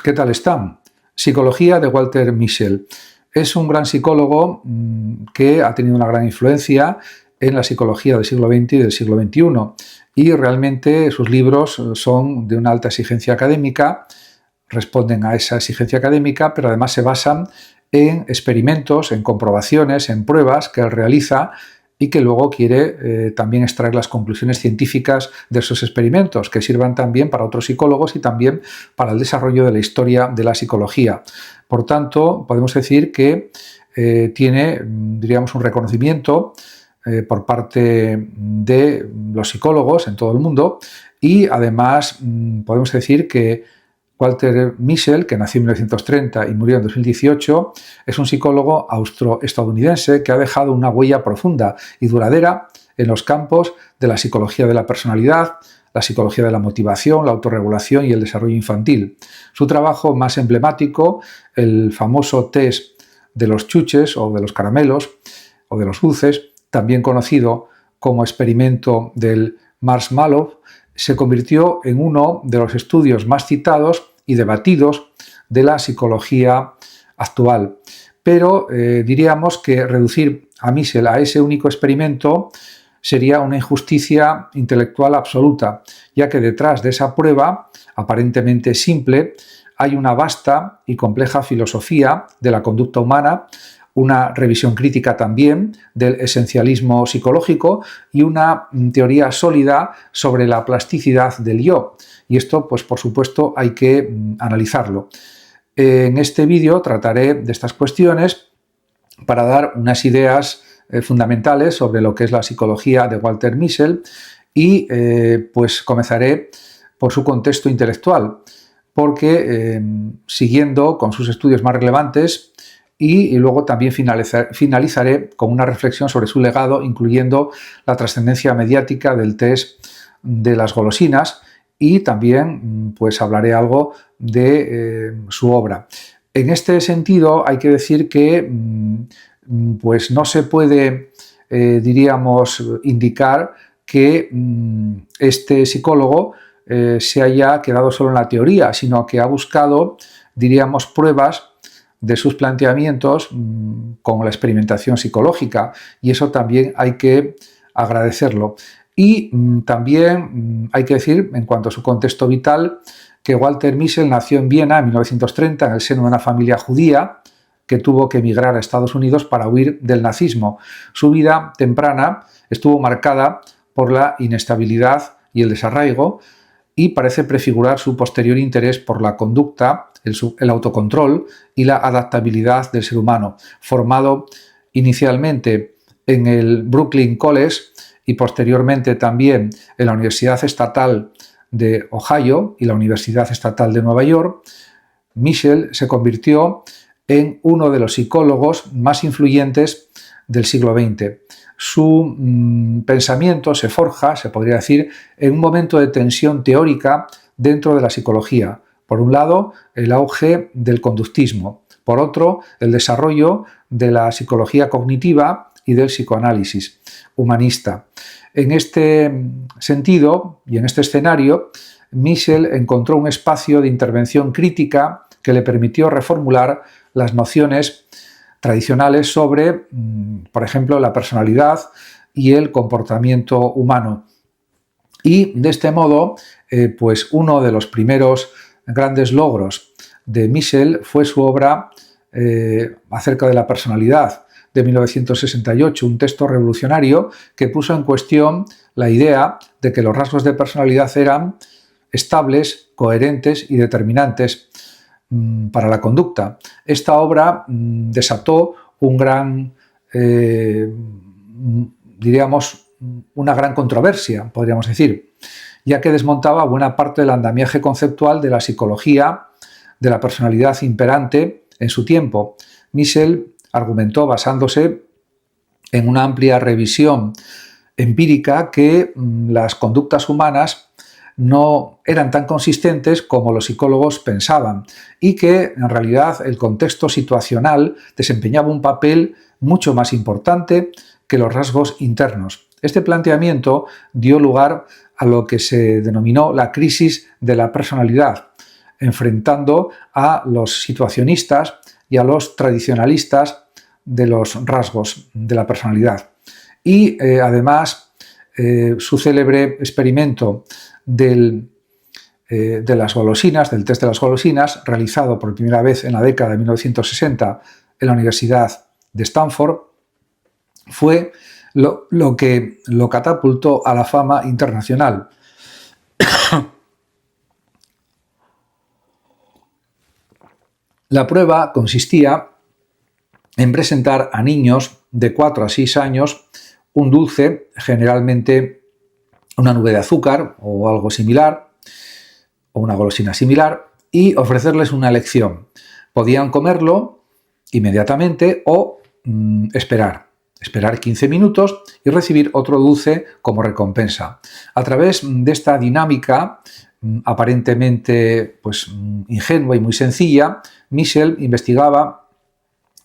¿Qué tal están? Psicología de Walter Mischel. Es un gran psicólogo que ha tenido una gran influencia en la psicología del siglo XX y del siglo XXI. Y realmente sus libros son de una alta exigencia académica, responden a esa exigencia académica, pero además se basan en experimentos, en comprobaciones, en pruebas que él realiza y que luego quiere también extraer las conclusiones científicas de esos experimentos, que sirvan también para otros psicólogos y también para el desarrollo de la historia de la psicología. Por tanto, podemos decir que tiene, diríamos, un reconocimiento por parte de los psicólogos en todo el mundo y además podemos decir que Walter Mischel, que nació en 1930 y murió en 2018, es un psicólogo austroestadounidense que ha dejado una huella profunda y duradera en los campos de la psicología de la personalidad, la psicología de la motivación, la autorregulación y el desarrollo infantil. Su trabajo más emblemático, el famoso test de los chuches o de los caramelos o de los dulces, también conocido como experimento del marshmallow, se convirtió en uno de los estudios más citados y debatidos de la psicología actual. Pero diríamos que reducir a Mischel a ese único experimento sería una injusticia intelectual absoluta, ya que detrás de esa prueba, aparentemente simple, hay una vasta y compleja filosofía de la conducta humana, una revisión crítica también del esencialismo psicológico y una teoría sólida sobre la plasticidad del yo. Y esto, pues por supuesto, hay que analizarlo. En este vídeo trataré de estas cuestiones para dar unas ideas fundamentales sobre lo que es la psicología de Walter Mischel y pues comenzaré por su contexto intelectual, porque siguiendo con sus estudios más relevantes y luego también finalizaré con una reflexión sobre su legado, incluyendo la trascendencia mediática del test de las golosinas y también pues hablaré algo de su obra. En este sentido hay que decir que pues no se puede, diríamos, indicar que este psicólogo se haya quedado solo en la teoría, sino que ha buscado, diríamos, pruebas de sus planteamientos con la experimentación psicológica, y eso también hay que agradecerlo. Y también hay que decir, en cuanto a su contexto vital, que Walter Mischel nació en Viena en 1930 en el seno de una familia judía que tuvo que emigrar a Estados Unidos para huir del nazismo. Su vida temprana estuvo marcada por la inestabilidad y el desarraigo y parece prefigurar su posterior interés por la conducta, el autocontrol y la adaptabilidad del ser humano, formado inicialmente en el Brooklyn College y posteriormente también en la Universidad Estatal de Ohio y la Universidad Estatal de Nueva York. Mischel se convirtió en uno de los psicólogos más influyentes del siglo XX. Su pensamiento se forja, se podría decir, en un momento de tensión teórica dentro de la psicología. Por un lado, el auge del conductismo. Por otro, el desarrollo de la psicología cognitiva y del psicoanálisis humanista. En este sentido y en este escenario, Mischel encontró un espacio de intervención crítica que le permitió reformular las nociones tradicionales sobre, por ejemplo, la personalidad y el comportamiento humano. Y de este modo, pues uno de los primeros grandes logros de Mischel fue su obra acerca de la personalidad de 1968, un texto revolucionario que puso en cuestión la idea de que los rasgos de personalidad eran estables, coherentes y determinantes para la conducta. Esta obra desató un gran, diríamos, una gran controversia, podríamos decir, ya que desmontaba buena parte del andamiaje conceptual de la psicología de la personalidad imperante en su tiempo. Mischel argumentó, basándose en una amplia revisión empírica, que las conductas humanas no eran tan consistentes como los psicólogos pensaban y que en realidad el contexto situacional desempeñaba un papel mucho más importante que los rasgos internos. Este planteamiento dio lugar a lo que se denominó la crisis de la personalidad, enfrentando a los situacionistas y a los tradicionalistas de los rasgos de la personalidad. Y además su célebre experimento de las golosinas, del test de las golosinas, realizado por primera vez en la década de 1960 en la Universidad de Stanford, fue lo que lo catapultó a la fama internacional. La prueba consistía en presentar a niños de 4 a 6 años un dulce, generalmente una nube de azúcar o algo similar, o una golosina similar, y ofrecerles una elección. Podían comerlo inmediatamente o esperar 15 minutos y recibir otro dulce como recompensa. A través de esta dinámica aparentemente ingenua y muy sencilla, Mischel investigaba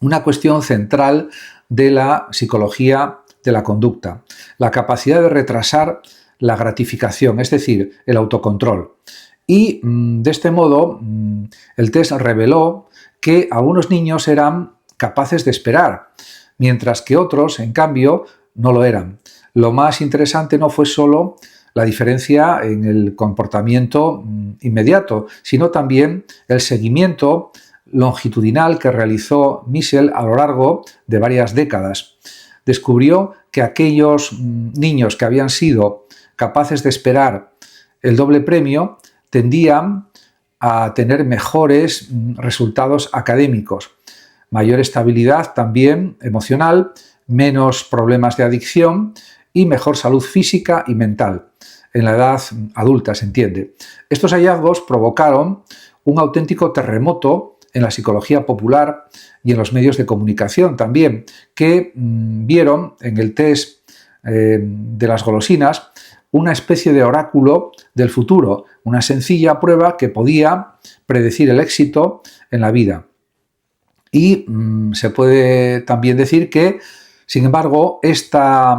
una cuestión central de la psicología de la conducta, la capacidad de retrasar la gratificación, es decir, el autocontrol. Y de este modo el test reveló que algunos niños eran capaces de esperar, mientras que otros, en cambio, no lo eran. Lo más interesante no fue solo la diferencia en el comportamiento inmediato, sino también el seguimiento longitudinal que realizó Mischel a lo largo de varias décadas. Descubrió que aquellos niños que habían sido capaces de esperar el doble premio tendían a tener mejores resultados académicos, mayor estabilidad también emocional, menos problemas de adicción y mejor salud física y mental. En la edad adulta, se entiende. Estos hallazgos provocaron un auténtico terremoto en la psicología popular y en los medios de comunicación también, que vieron en el test de las golosinas una especie de oráculo del futuro, una sencilla prueba que podía predecir el éxito en la vida. Y se puede también decir que, sin embargo, esta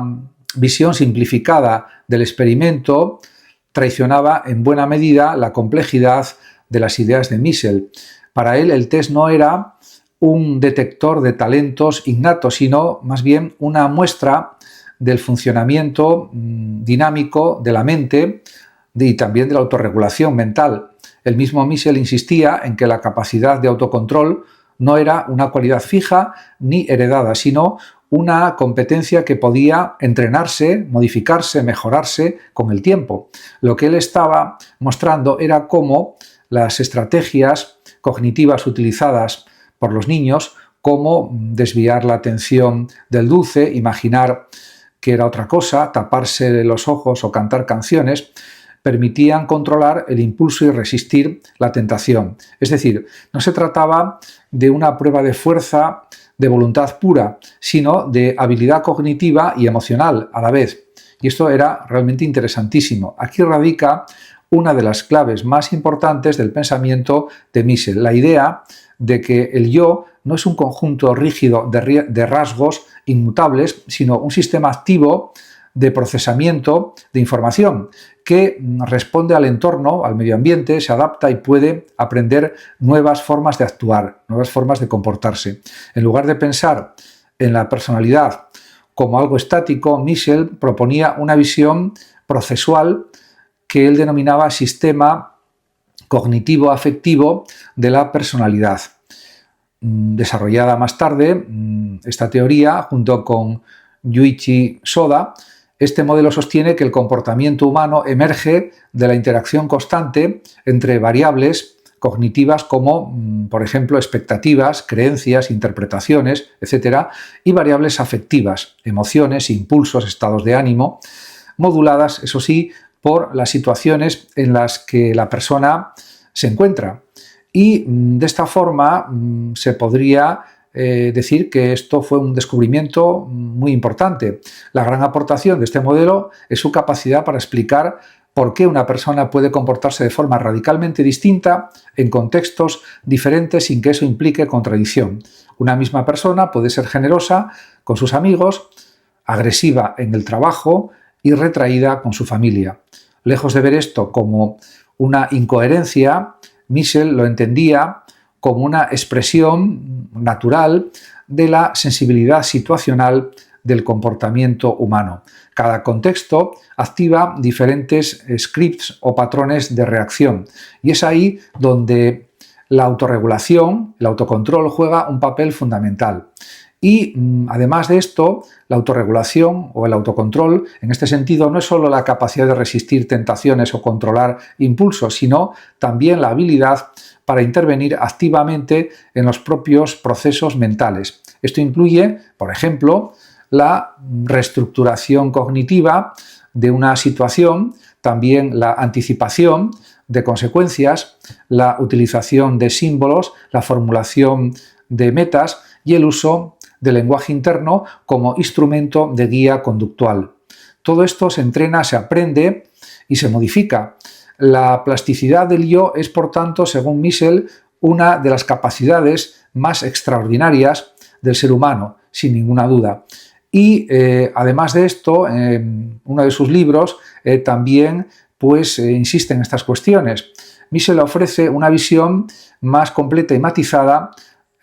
visión simplificada del experimento traicionaba en buena medida la complejidad de las ideas de Mischel. Para él, el test no era un detector de talentos innatos, sino más bien una muestra del funcionamiento dinámico de la mente y también de la autorregulación mental. El mismo Mischel insistía en que la capacidad de autocontrol no era una cualidad fija ni heredada, sino una competencia que podía entrenarse, modificarse, mejorarse con el tiempo. Lo que él estaba mostrando era cómo las estrategias cognitivas utilizadas por los niños, como desviar la atención del dulce, imaginar que era otra cosa, taparse los ojos o cantar canciones, permitían controlar el impulso y resistir la tentación. Es decir, no se trataba de una prueba de fuerza, de voluntad pura, sino de habilidad cognitiva y emocional a la vez. Y esto era realmente interesantísimo. Aquí radica una de las claves más importantes del pensamiento de Mischel, la idea de que el yo no es un conjunto rígido de rasgos inmutables, sino un sistema activo de procesamiento de información que responde al entorno, al medio ambiente, se adapta y puede aprender nuevas formas de actuar, nuevas formas de comportarse. En lugar de pensar en la personalidad como algo estático, Mischel proponía una visión procesual que él denominaba sistema cognitivo-afectivo de la personalidad. Desarrollada más tarde, esta teoría, junto con Yuichi Soda, este modelo sostiene que el comportamiento humano emerge de la interacción constante entre variables cognitivas como, por ejemplo, expectativas, creencias, interpretaciones, etc., y variables afectivas, emociones, impulsos, estados de ánimo, moduladas, eso sí, por las situaciones en las que la persona se encuentra. Y de esta forma se podría decir que esto fue un descubrimiento muy importante. La gran aportación de este modelo es su capacidad para explicar por qué una persona puede comportarse de forma radicalmente distinta en contextos diferentes sin que eso implique contradicción. Una misma persona puede ser generosa con sus amigos, agresiva en el trabajo y retraída con su familia. Lejos de ver esto como una incoherencia, Michel lo entendía como una expresión natural de la sensibilidad situacional del comportamiento humano. Cada contexto activa diferentes scripts o patrones de reacción y es ahí donde la autorregulación, el autocontrol juega un papel fundamental. Y además de esto, la autorregulación o el autocontrol, en este sentido, no es solo la capacidad de resistir tentaciones o controlar impulsos, sino también la habilidad para intervenir activamente en los propios procesos mentales. Esto incluye, por ejemplo, la reestructuración cognitiva de una situación, también la anticipación de consecuencias, la utilización de símbolos, la formulación de metas y el uso del lenguaje interno como instrumento de guía conductual. Todo esto se entrena, se aprende y se modifica. La plasticidad del yo es, por tanto, según Michel, una de las capacidades más extraordinarias del ser humano, sin ninguna duda. Y además de esto, uno de sus libros también insiste en estas cuestiones. Michel ofrece una visión más completa y matizada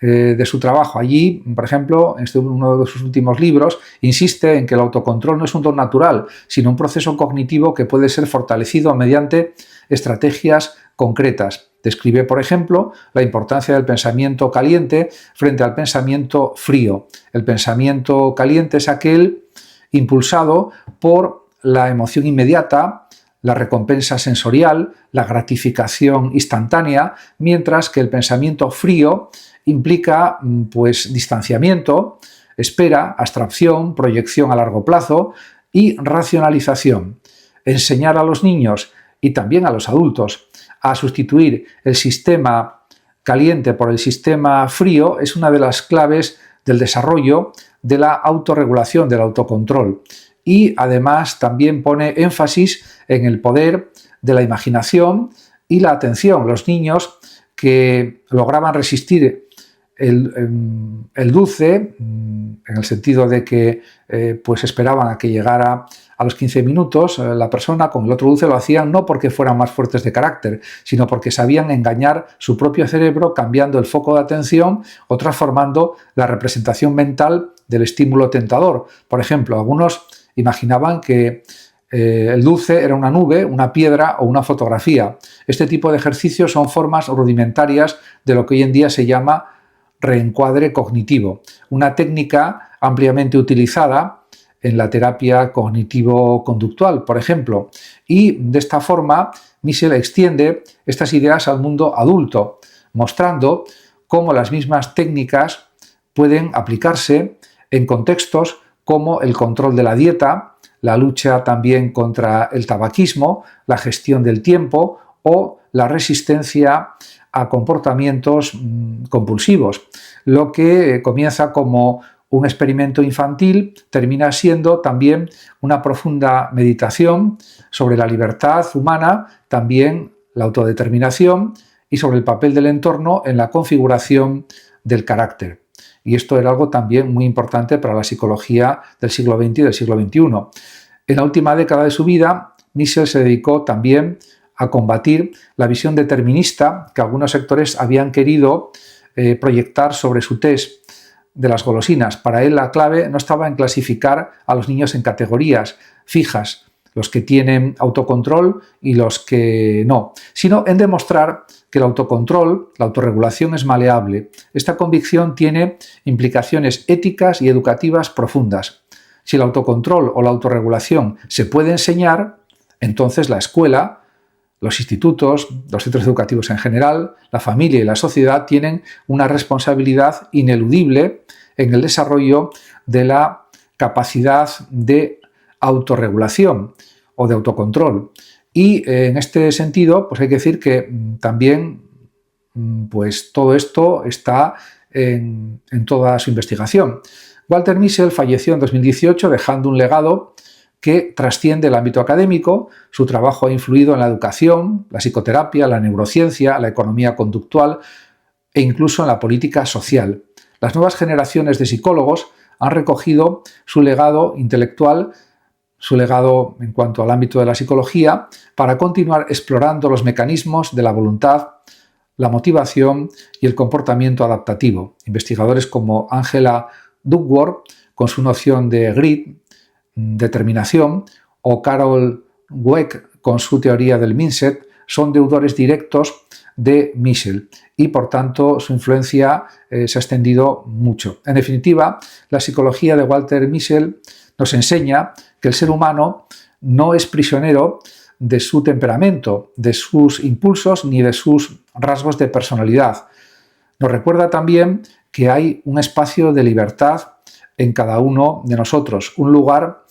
de su trabajo. Allí, por ejemplo, en uno de sus últimos libros, insiste en que el autocontrol no es un don natural, sino un proceso cognitivo que puede ser fortalecido mediante estrategias concretas. Describe, por ejemplo, la importancia del pensamiento caliente frente al pensamiento frío. El pensamiento caliente es aquel impulsado por la emoción inmediata, la recompensa sensorial, la gratificación instantánea, mientras que el pensamiento frío implica distanciamiento, espera, abstracción, proyección a largo plazo y racionalización. Enseñar a los niños y también a los adultos a sustituir el sistema caliente por el sistema frío es una de las claves del desarrollo de la autorregulación, del autocontrol. Y además también pone énfasis en el poder de la imaginación y la atención. Los niños que lograban resistir el dulce, en el sentido de que esperaban a que llegara a los 15 minutos la persona con el otro dulce, lo hacían no porque fueran más fuertes de carácter, sino porque sabían engañar su propio cerebro cambiando el foco de atención o transformando la representación mental del estímulo tentador. Por ejemplo, algunos imaginaban que el dulce era una nube, una piedra o una fotografía. Este tipo de ejercicios son formas rudimentarias de lo que hoy en día se llama reencuadre cognitivo, una técnica ampliamente utilizada en la terapia cognitivo-conductual, por ejemplo. Y de esta forma, Michel extiende estas ideas al mundo adulto, mostrando cómo las mismas técnicas pueden aplicarse en contextos como el control de la dieta, la lucha también contra el tabaquismo, la gestión del tiempo o la resistencia a comportamientos compulsivos. Lo que comienza como un experimento infantil termina siendo también una profunda meditación sobre la libertad humana, también la autodeterminación y sobre el papel del entorno en la configuración del carácter. Y esto era algo también muy importante para la psicología del siglo XX y del siglo XXI. En la última década de su vida, Michel se dedicó también a combatir la visión determinista que algunos sectores habían querido proyectar sobre su test de las golosinas. Para él la clave no estaba en clasificar a los niños en categorías fijas, los que tienen autocontrol y los que no, sino en demostrar que el autocontrol, la autorregulación es maleable. Esta convicción tiene implicaciones éticas y educativas profundas. Si el autocontrol o la autorregulación se puede enseñar, entonces la escuela, los institutos, los centros educativos en general, la familia y la sociedad tienen una responsabilidad ineludible en el desarrollo de la capacidad de autorregulación o de autocontrol. Y en este sentido, hay que decir que también todo esto está en toda su investigación. Walter Mischel falleció en 2018 dejando un legado que trasciende el ámbito académico. Su trabajo ha influido en la educación, la psicoterapia, la neurociencia, la economía conductual e incluso en la política social. Las nuevas generaciones de psicólogos han recogido su legado intelectual, su legado en cuanto al ámbito de la psicología, para continuar explorando los mecanismos de la voluntad, la motivación y el comportamiento adaptativo. Investigadores como Angela Duckworth, con su noción de grit, determinación, o Carol Dweck, con su teoría del mindset, son deudores directos de Mischel y, por tanto, su influencia se ha extendido mucho. En definitiva, la psicología de Walter Mischel nos enseña que el ser humano no es prisionero de su temperamento, de sus impulsos ni de sus rasgos de personalidad. Nos recuerda también que hay un espacio de libertad en cada uno de nosotros, un lugar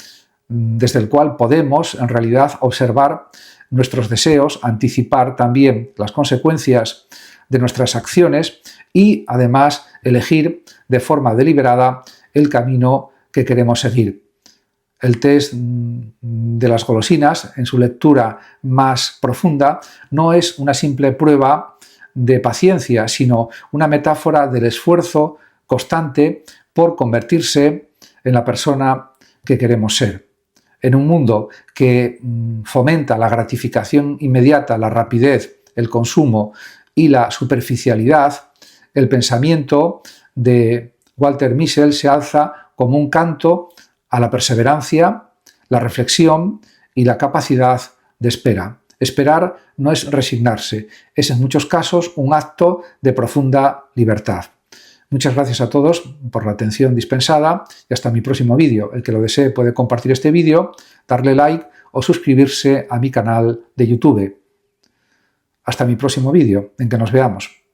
desde el cual podemos en realidad observar nuestros deseos, anticipar también las consecuencias de nuestras acciones y además elegir de forma deliberada el camino que queremos seguir. El test de las golosinas, en su lectura más profunda, no es una simple prueba de paciencia, sino una metáfora del esfuerzo constante por convertirse en la persona que queremos ser. En un mundo que fomenta la gratificación inmediata, la rapidez, el consumo y la superficialidad, el pensamiento de Walter Mischel se alza como un canto a la perseverancia, la reflexión y la capacidad de espera. Esperar no es resignarse, es en muchos casos un acto de profunda libertad. Muchas gracias a todos por la atención dispensada y hasta mi próximo vídeo. El que lo desee puede compartir este vídeo, darle like o suscribirse a mi canal de YouTube. Hasta mi próximo vídeo, en que nos veamos.